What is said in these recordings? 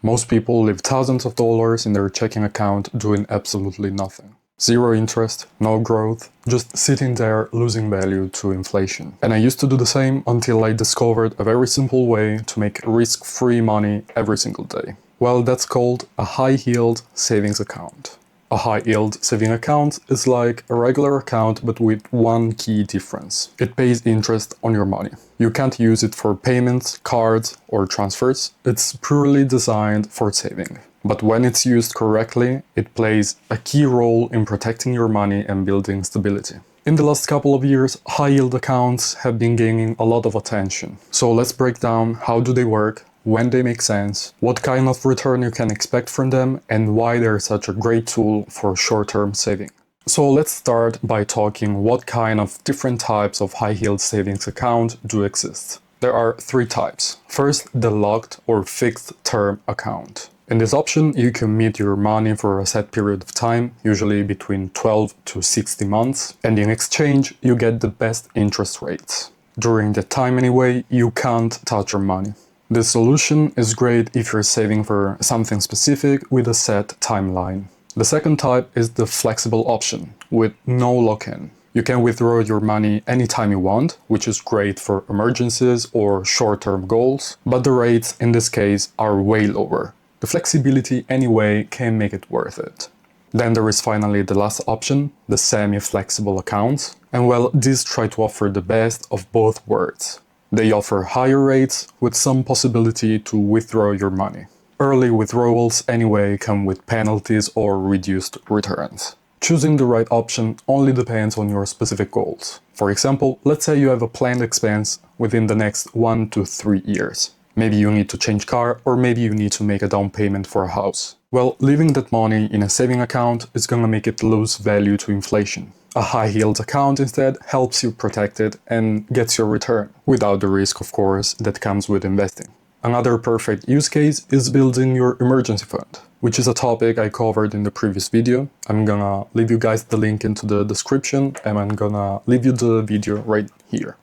Most people leave thousands of dollars in their checking account doing absolutely nothing. Zero interest, no growth, just sitting there losing value to inflation. And I used to do the same until I discovered a very simple way to make risk-free money every single day. Well, that's called a high-yield savings account. A high-yield saving account is like a regular account but with one key difference. It pays interest on your money. You can't use it for payments, cards, or transfers. It's purely designed for saving. But when it's used correctly, it plays a key role in protecting your money and building stability. In the last couple of years, high-yield accounts have been gaining a lot of attention. So let's break down how do they work, when they make sense, what kind of return you can expect from them, and why they're such a great tool for short-term saving. So let's start by talking what kind of different types of high-yield savings account do exist. There are three types. First, the locked or fixed term account. In this option, you commit your money for a set period of time, usually between 12 to 60 months, and in exchange, you get the best interest rates. During that time anyway, you can't touch your money. This solution is great if you're saving for something specific with a set timeline. The second type is the flexible option, with no lock-in. You can withdraw your money anytime you want, which is great for emergencies or short-term goals, but the rates in this case are way lower. The flexibility anyway can make it worth it. Then there is finally the last option, the semi-flexible accounts, and well, these try to offer the best of both worlds. They offer higher rates with some possibility to withdraw your money. Early withdrawals anyway come with penalties or reduced returns. Choosing the right option only depends on your specific goals. For example, let's say you have a planned expense within the next 1 to 3 years. Maybe you need to change car, or maybe you need to make a down payment for a house. Well, leaving that money in a saving account is gonna make it lose value to inflation. A high-yield account instead helps you protect it and gets your return, without the risk, of course, that comes with investing. Another perfect use case is building your emergency fund, which is a topic I covered in the previous video. I'm gonna leave you guys the link into the description, and I'm gonna leave you the video right here.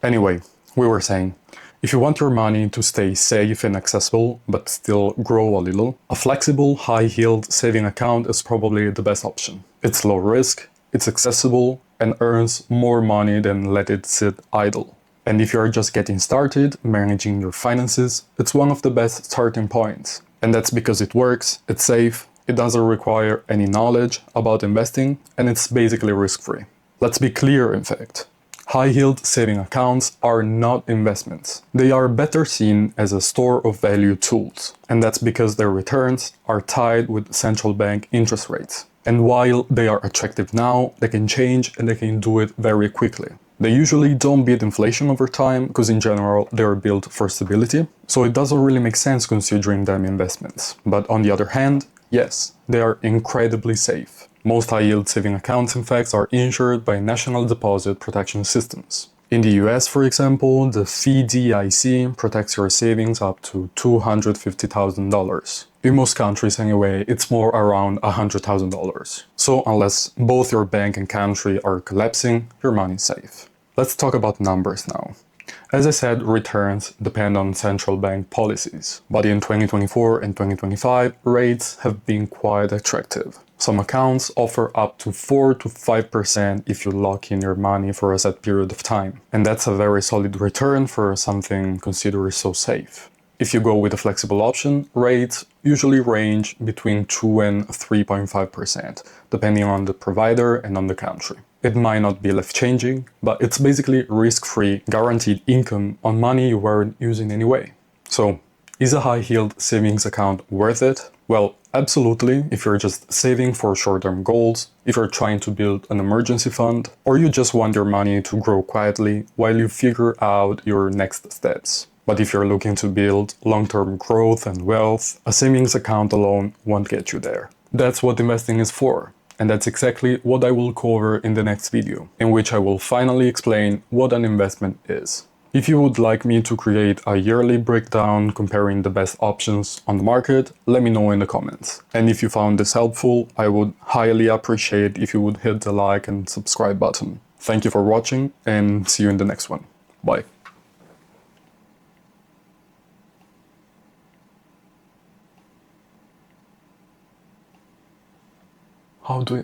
Anyway, we were saying, if you want your money to stay safe and accessible, but still grow a little, a flexible, high-yield saving account is probably the best option. It's low risk, it's accessible, and earns more money than let it sit idle. And if you're just getting started managing your finances, it's one of the best starting points. And that's because it works, it's safe, it doesn't require any knowledge about investing, and it's basically risk-free. Let's be clear, in fact. High-yield saving accounts are not investments. They are better seen as a store of value tools, and that's because their returns are tied with central bank interest rates. And while they are attractive now, they can change and they can do it very quickly. They usually don't beat inflation over time because in general they are built for stability, so it doesn't really make sense considering them investments. But on the other hand, yes, they are incredibly safe. Most high-yield saving accounts, in fact, are insured by national deposit protection systems. In the US, for example, the FDIC protects your savings up to $250,000. In most countries anyway, it's more around $100,000. So unless both your bank and country are collapsing, your money is safe. Let's talk about numbers now. As I said, returns depend on central bank policies, but in 2024 and 2025, rates have been quite attractive. Some accounts offer up to 4 to 5% if you lock in your money for a set period of time, and that's a very solid return for something considered so safe. If you go with a flexible option, rates usually range between 2 and 3.5%, depending on the provider and on the country. It might not be life-changing, but it's basically risk-free, guaranteed income on money you weren't using anyway. So, is a high-yield savings account worth it? Well, absolutely, if you're just saving for short-term goals, if you're trying to build an emergency fund, or you just want your money to grow quietly while you figure out your next steps. But if you're looking to build long-term growth and wealth, a savings account alone won't get you there. That's what investing is for. And that's exactly what I will cover in the next video, in which I will finally explain what an investment is. If you would like me to create a yearly breakdown comparing the best options on the market, let me know in the comments. And if you found this helpful, I would highly appreciate if you would hit the like and subscribe button. Thank you for watching, and see you in the next one. Bye. how do